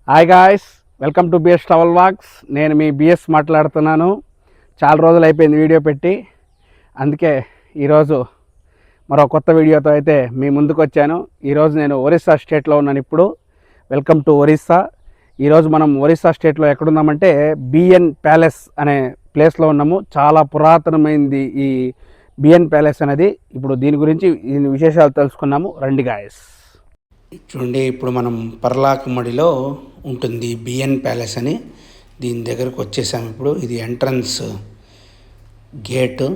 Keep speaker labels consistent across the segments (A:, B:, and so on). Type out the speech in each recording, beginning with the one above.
A: Hi guys, welcome to BS travel walks. నేను మీ BS మాట్లాడుతున్నాను. చాలా రోజులు అయిపోయింది వీడియో పెట్టి, అందుకే ఈరోజు మరో కొత్త వీడియోతో అయితే మీ ముందుకు వచ్చాను. ఈరోజు నేను ఒరిస్సా స్టేట్లో ఉన్నాను. ఇప్పుడు వెల్కమ్ టు ఒరిస్సా. ఈరోజు మనం ఒరిస్సా స్టేట్లో ఎక్కడున్నామంటే బిఎన్ ప్యాలెస్ అనే ప్లేస్లో ఉన్నాము. చాలా పురాతనమైంది ఈ బిఎన్ ప్యాలెస్ అనేది. ఇప్పుడు దీని గురించి దీని విశేషాలు తెలుసుకున్నాము. రండి గాయస్. చూడండి, ఇప్పుడు మనం పర్లాకమడిలో ఉంటుంది బిఎన్ ప్యాలెస్ అని. దీని దగ్గరకు వచ్చేసాము. ఇప్పుడు ఇది ఎంట్రన్స్ గేటు.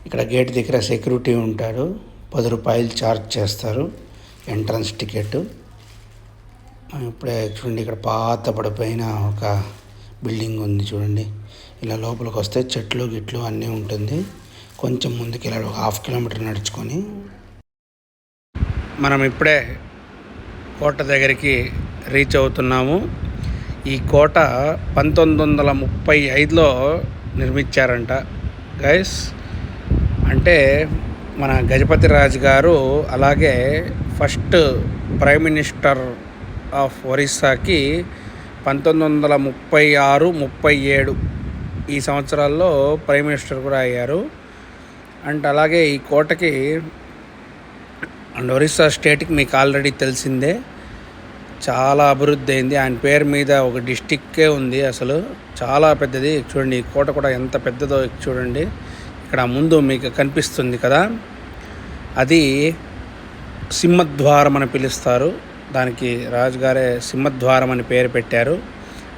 A: ఇక్కడ గేట్ దగ్గర సెక్యూరిటీ ఉంటాడు. 10 రూపాయలు ఛార్జ్ చేస్తారు ఎంట్రన్స్ టికెట్. ఇప్పుడే చూడండి, ఇక్కడ పాత పడిపోయిన ఒక బిల్డింగ్ ఉంది చూడండి. ఇలా లోపలికి వస్తే చెట్లు గిట్లు అన్నీ ఉంటుంది. కొంచెం ముందుకు వెళ్ళాలి, ఒక 1/2 కిలోమీటర్ నడుచుకొని. మనం ఇప్పుడే కోట దగ్గరికి రీచ్ అవుతున్నాము. ఈ కోట 1935లో నిర్మించారంట గైస్. అంటే మన గజపతి రాజు గారు, అలాగే ఫస్ట్ ప్రైమ్ మినిస్టర్ ఆఫ్ ఒరిస్సాకి 1936-37 ఈ సంవత్సరాల్లో ప్రైమ్ మినిస్టర్ కూడా అయ్యారు. అండ్ అలాగే ఈ కోటకి అండ్ ఒరిస్సా స్టేట్కి మీకు ఆల్రెడీ తెలిసిందే, చాలా అభివృద్ధి అయింది. ఆయన పేరు మీద ఒక డిస్టిక్కే ఉంది. అసలు చాలా పెద్దది. చూడండి, ఈ కోట కూడా ఎంత పెద్దదో చూడండి. ఇక్కడ ముందు మీకు కనిపిస్తుంది కదా, అది సింహద్వారం అని పిలుస్తారు. దానికి రాజుగారే సింహద్వారం అని పేరు పెట్టారు.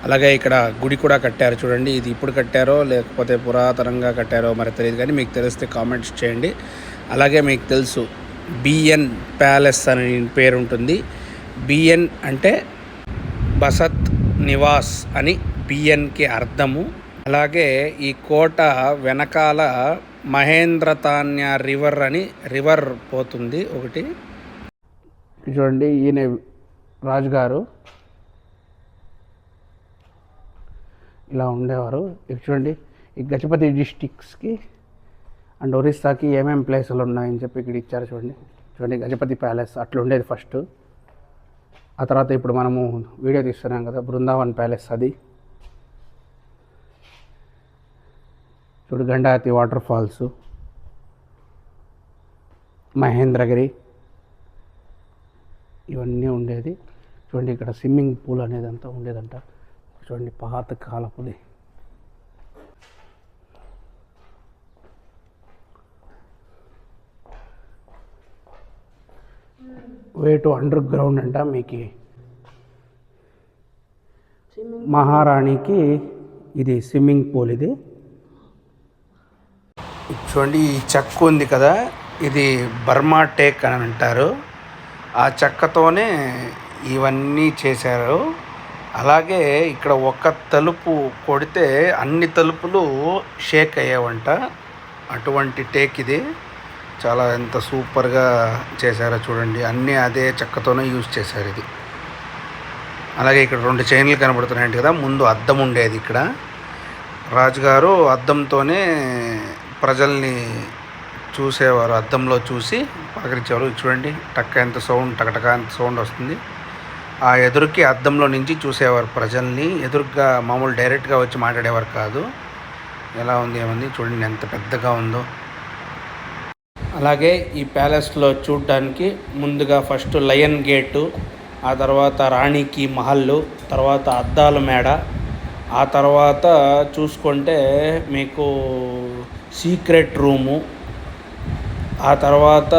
A: అలాగే ఇక్కడ గుడి కూడా కట్టారు చూడండి. ఇది ఇప్పుడు కట్టారో లేకపోతే పురాతనంగా కట్టారో మరి తెలియదు, కానీ మీకు తెలిస్తే కామెంట్స్ చేయండి. అలాగే మీకు తెలుసు బిఎన్ ప్యాలెస్ అని పేరు ఉంటుంది. బిఎన్ అంటే బసత్ నివాస్ అని బిఎన్కి అర్థము. అలాగే ఈ కోట వెనకాల మహేంద్రతాన్య రివర్ అని రివర్ పోతుంది ఒకటి. చూడండి, ఈయన రాజుగారు ఇలా ఉండేవారు. చూడండి, ఈ గజపతి డిస్టిక్స్కి అండ్ ఒరిస్సాకి ఏమేమి ప్లేసులు ఉన్నాయని చెప్పి ఇక్కడ ఇచ్చారు చూడండి. చూడండి, గజపతి ప్యాలెస్ అట్లా ఉండేది ఫస్ట్. ఆ తర్వాత ఇప్పుడు మనము వీడియో తీస్తున్నాం కదా, బృందావన్ ప్యాలెస్ అది. చూడు, గండాతి వాటర్ ఫాల్స్, మహేంద్రగిరి, ఇవన్నీ ఉండేది. చూడండి, ఇక్కడ స్విమ్మింగ్ పూల్ అనేది అంతా ఉండేదంట. చూడండి, పాత కాలపుది. వే టు అండర్ గ్రౌండ్ అంట. మీకు మహారాణికి ఇది స్విమ్మింగ్ పూల్. ఇది చూడండి, ఈ చెక్క ఉంది కదా, ఇది బర్మా టేక్ అని అంటారు. ఆ చెక్కతోనే ఇవన్నీ చేశారు. అలాగే ఇక్కడ ఒక తలుపు కొడితే అన్ని తలుపులు షేక్ అయ్యేవంట. అటువంటి టేక్ ఇది. చాలా ఎంత సూపర్గా చేశారో చూడండి. అన్నీ అదే చెక్కతోనే యూజ్ చేశారు ఇది. అలాగే ఇక్కడ 2 చైన్లు కనబడుతున్నాయంట కదా. ముందు అద్దం ఉండేది ఇక్కడ. రాజుగారు అద్దంతోనే ప్రజల్ని చూసేవారు. అద్దంలో చూసి పలకరించేవారు. చూడండి, టక్క ఎంత సౌండ్, టకటక ఎంత సౌండ్ వస్తుంది. ఆ ఎదురుకి అద్దంలో నుంచి చూసేవారు ప్రజల్ని. ఎదురుగా మామూలు డైరెక్ట్గా వచ్చి మాట్లాడేవారు కాదు. ఎలా ఉంది ఏముంది చూడండి, ఎంత పెద్దగా ఉందో. అలాగే ఈ ప్యాలెస్లో చూడడానికి ముందుగా ఫస్ట్ లయన్ గేటు, ఆ తర్వాత రాణికి మహల్లు, తర్వాత అద్దాల మేడ, ఆ తర్వాత చూసుకుంటే మీకు సీక్రెట్ రూము, ఆ తర్వాత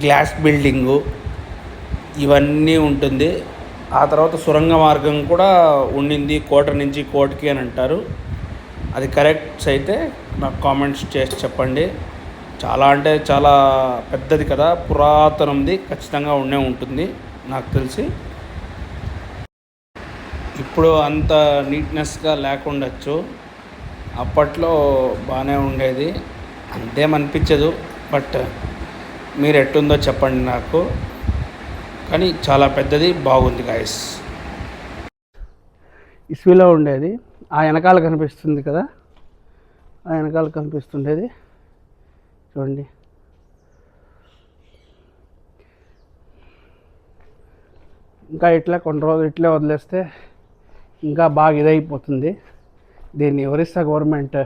A: గ్లాస్ బిల్డింగు, ఇవన్నీ ఉంటుంది. ఆ తర్వాత సొరంగ మార్గం కూడా ఉండింది కోట నుంచి కోటకి అని అంటారు. అది కరెక్ట్స్ అయితే నాకు కామెంట్స్ చేసి చెప్పండి. చాలా అంటే చాలా పెద్దది కదా, పురాతనంది, ఖచ్చితంగా ఉండే ఉంటుంది నాకు తెలిసి. ఇప్పుడు అంత నీట్నెస్గా లేకుండొచ్చు, అప్పట్లో బాగానే ఉండేది, అంతేమనిపించదు. బట్ మీరు ఎట్టుందో చెప్పండి నాకు. కానీ చాలా పెద్దది, బాగుంది గాయస్. ఇసుకలో ఉండేది. ఆ వెనకాల కనిపిస్తుంది కదా, ఆ వెనకాల కనిపిస్తుండేది చూడండి. ఇంకా ఇట్లా కొన్ని రోజులు ఇట్లే వదిలేస్తే ఇంకా బాగా ఇదైపోతుంది. దీన్ని ఒరిస్సా గవర్నమెంట్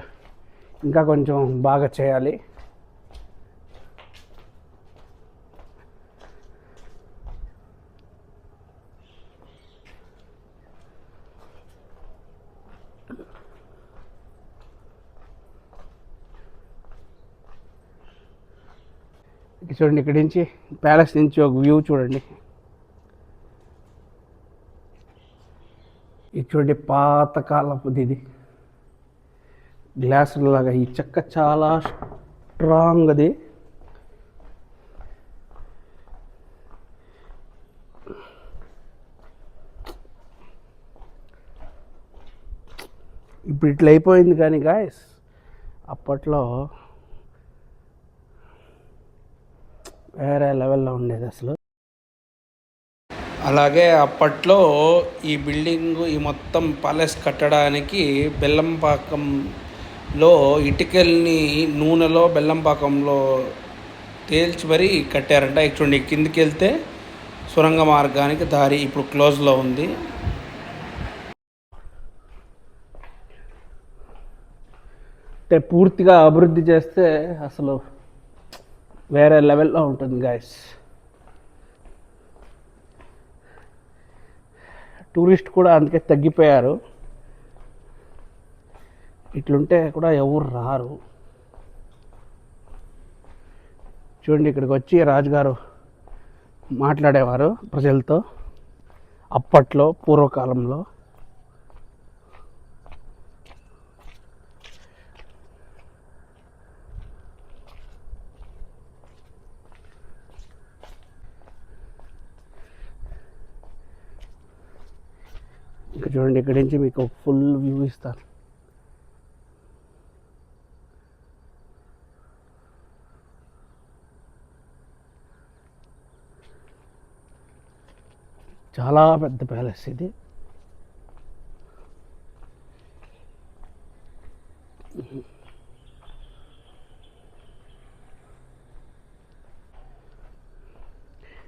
A: ఇంకా కొంచెం బాగా చేయాలి. చూడండి, ఇక్కడి నుంచి ప్యాలెస్ నుంచి ఒక వ్యూ చూడండి. ఇది చూడండి, పాతకాలపుది. ఇది గ్లాసులాగా. ఈ చెక్క చాలా స్ట్రాంగ్ది. ఇప్పుడు ఇట్లా అయిపోయింది కానీ గాయస్, అప్పట్లో వేరే లెవెల్లో ఉండేది అసలు. అలాగే అప్పట్లో ఈ బిల్డింగు, ఈ మొత్తం ప్యాలెస్ కట్టడానికి బెల్లంపాకంలో ఇటుకల్ని నూనెలో బెల్లంపాకంలో తేల్చి మరీ కట్టారంట. చూడండి, కిందికి వెళ్తే సొరంగ మార్గానికి దారి ఇప్పుడు క్లోజ్లో ఉంది. అంటే పూర్తిగా అభివృద్ధి చేస్తే అసలు వేరే లెవెల్లో ఉంటుంది గాయస్. టూరిస్ట్ కూడా అందుకే తగ్గిపోయారు. ఇట్లుంటే కూడా ఎవరు రారు. చూడండి, ఇక్కడికి వచ్చి రాజుగారు మాట్లాడేవారు ప్రజలతో అప్పట్లో, పూర్వకాలంలో. ఇంకా చూడండి, ఇక్కడి నుంచి మీకు ఫుల్ వ్యూ ఇస్తాను. చాలా పెద్ద ప్యాలెస్ ఇది.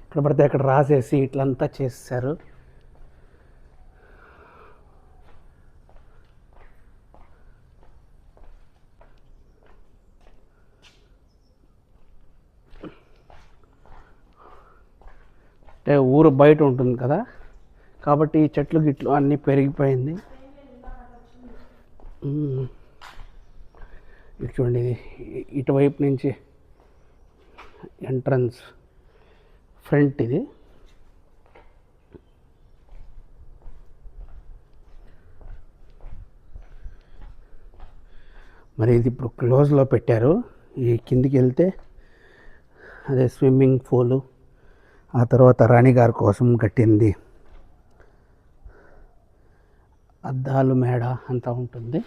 A: ఇక్కడ పడితే అక్కడ రాసేసి ఇట్లంతా చేశారు. అంటే ఊరు బయట ఉంటుంది కదా, కాబట్టి ఈ చెట్లు గిట్లు అన్నీ పెరిగిపోయింది. ఇటు చూడండి, ఇది ఇటువైపు నుంచి ఎంట్రన్స్ ఫ్రంట్ ఇది. మరి ఇది ఇప్పుడు క్లోజ్లో పెట్టారు. ఈ కిందికి వెళ్తే అదే స్విమ్మింగ్ పూలు, ఆ తర్వాత రాణిగారి కోసం కట్టింది అద్దాలు, మేడ అంతా ఉంటుంది.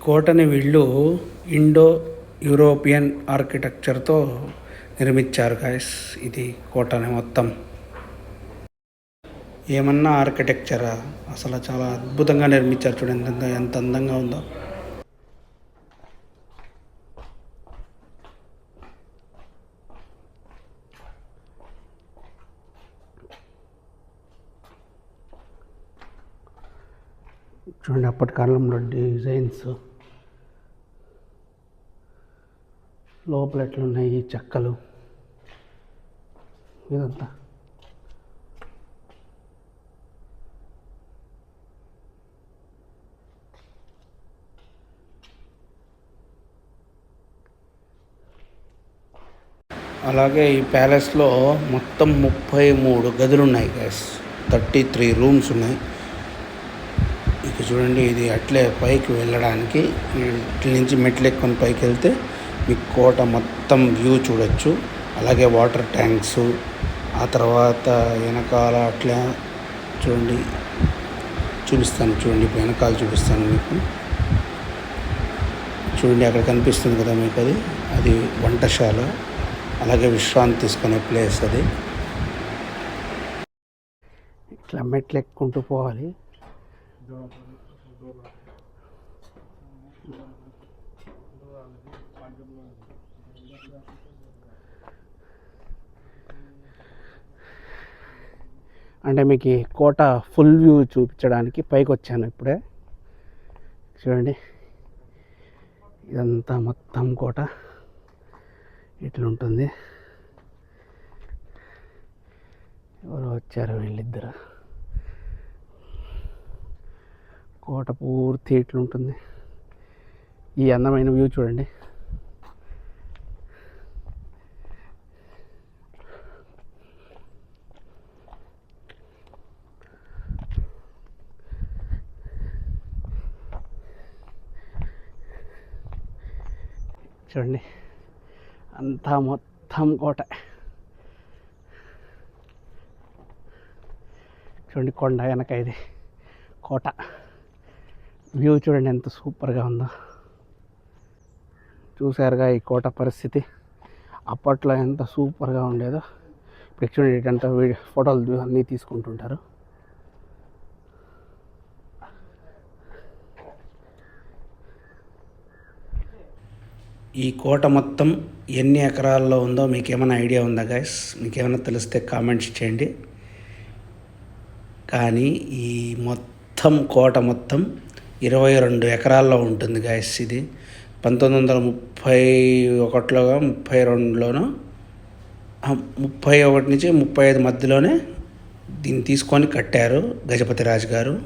A: కోటని వీళ్ళు ఇండో యూరోపియన్ ఆర్కిటెక్చర్తో నిర్మించారు గాయస్. ఇది కోటని మొత్తం. ఏమన్నా ఆర్కిటెక్చరా, అసలు చాలా అద్భుతంగా నిర్మించారు. చూడండి ఎంత అందంగా ఉందో. చూడండి అప్పటి కాలంలో డిజైన్స్ లోపల ఎట్లున్నాయి, ఈ చెక్కలు ఇదంతా. అలాగే ఈ ప్యాలెస్లో మొత్తం 33 గదులు ఉన్నాయి గైస్. 33 రూమ్స్ ఉన్నాయి. ఇక చూడండి, ఇది అట్లే పైకి వెళ్ళడానికి ఇట్ల నుంచి మెట్లు ఎక్కుని పైకి వెళ్తే మీకు కోట మొత్తం వ్యూ చూడొచ్చు. అలాగే వాటర్ ట్యాంక్స్, ఆ తర్వాత వెనకాల అట్లా చూడండి, చూపిస్తాను చూడండి, ఇప్పుడు వెనకాల చూపిస్తాను మీకు. చూడండి అక్కడ కనిపిస్తుంది కదా మీకు, అది వంటశాల, అలాగే విశ్రాంతి తీసుకునే ప్లేస్ అది. ఇట్లా మెట్లు ఎక్కుంటూ పోవాలి. అంటే మీకు కోట ఫుల్ వ్యూ చూపించడానికి పైకి వచ్చాను ఇప్పుడే. చూడండి ఇదంతా మొత్తం కోట ఇట్లుంటుంది. ఎవరు వచ్చారు వీళ్ళిద్దరు. కోట పూర్తి ఇట్లుంటుంది. ఈ అందమైన వ్యూ చూడండి. చూడండి అంతా మొత్తం కోట. చూడండి కొండ వెనక ఇది కోట వ్యూ చూడండి ఎంత సూపర్గా ఉందో. చూసారుగా ఈ కోట పరిస్థితి అప్పట్లో ఎంత సూపర్గా ఉండేదో. ఇప్పుడు చూడండి ఇటంతా ఫోటోలు అన్నీ తీసుకుంటుంటారు. ఈ కోట మొత్తం ఎన్ని ఎకరాల్లో ఉందో మీకు ఏమైనా ఐడియా ఉందా గైస్? మీకు ఏమైనా తెలిస్తే కామెంట్స్ చేయండి. కానీ ఈ మొత్తం కోట మొత్తం 22 ఎకరాల్లో ఉంటుంది గైస్. ఇది 1931లో 32లోనో 31 నుంచి 35 మధ్యలోనే దీన్ని తీసుకొని కట్టారు గజపతి రాజు గారు.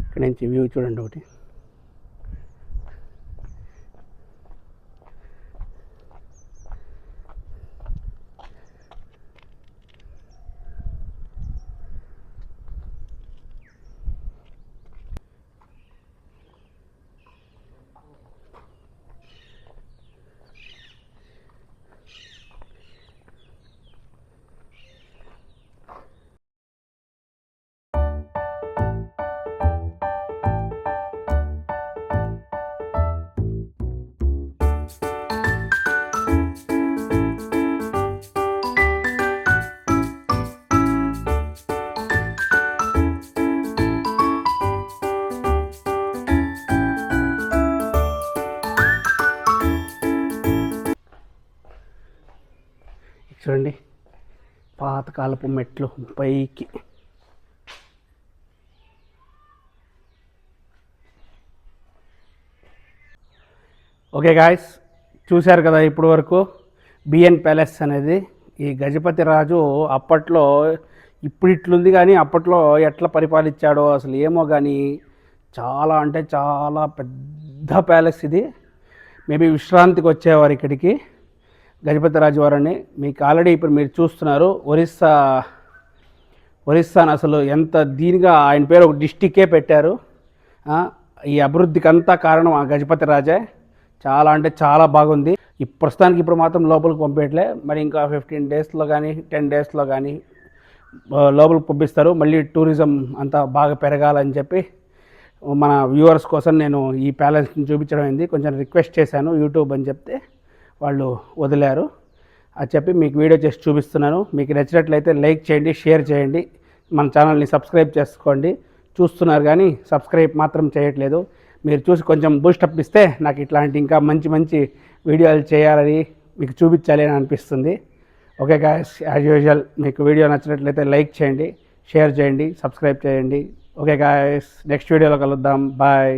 A: ఇక్కడ నుంచి వ్యూ చూడండి ఒకటి. చూడండి పాతకాలపు మెట్లు పైకి. ఓకే గాయస్, చూశారు కదా ఇప్పటి వరకు బిఎన్ ప్యాలెస్ అనేది. ఈ గజపతి రాజు అప్పట్లో ఇప్పుడు ఇట్లుంది, కానీ అప్పట్లో ఎట్లా పరిపాలించాడో అసలు ఏమో. కానీ చాలా అంటే చాలా పెద్ద ప్యాలెస్ ఇది. మేబీ విశ్రాంతికి వచ్చేవారు ఇక్కడికి గజపతి రాజు వారని. మీకు ఆల్రెడీ ఇప్పుడు మీరు చూస్తున్నారు ఒరిస్సాను అసలు ఎంత దీనిగా ఆయన పేరు ఒక డిస్టిక్కే పెట్టారు. ఈ అభివృద్ధికి అంతా కారణం ఆ గజపతి రాజే. చాలా అంటే చాలా బాగుంది. ప్రస్తుతానికి ఇప్పుడు మాత్రం లోపలికి పంపేయట్లే. మరి ఇంకా 15 డేస్లో కానీ 10 డేస్లో కానీ లోపలికి పంపిస్తారు. మళ్ళీ టూరిజం అంతా బాగా పెరగాలని చెప్పి మన వ్యూవర్స్ కోసం నేను ఈ ప్యాలెస్ని చూపించడం అయింది. కొంచెం రిక్వెస్ట్ చేశాను యూట్యూబ్ అని చెప్తే వాళ్ళు వదిలారు. అది చెప్పి మీకు వీడియో చేసి చూపిస్తున్నాను. మీకు నచ్చినట్లయితే లైక్ చేయండి, షేర్ చేయండి, మన ఛానల్ని సబ్స్క్రైబ్ చేసుకోండి. చూస్తున్నారు కానీ సబ్స్క్రైబ్ మాత్రం చేయట్లేదు. మీరు చూసి కొంచెం బూస్టప్ ఇస్తే నాకు ఇట్లాంటి ఇంకా మంచి మంచి వీడియోలు చేయాలని, మీకు చూపించాలి అని అనిపిస్తుంది. ఓకే గాయస్, యాజ్ యూజువల్ మీకు వీడియో నచ్చినట్లయితే లైక్ చేయండి, షేర్ చేయండి, సబ్స్క్రైబ్ చేయండి. ఓకే గాయస్, నెక్స్ట్ వీడియోలో కలుద్దాం. బాయ్.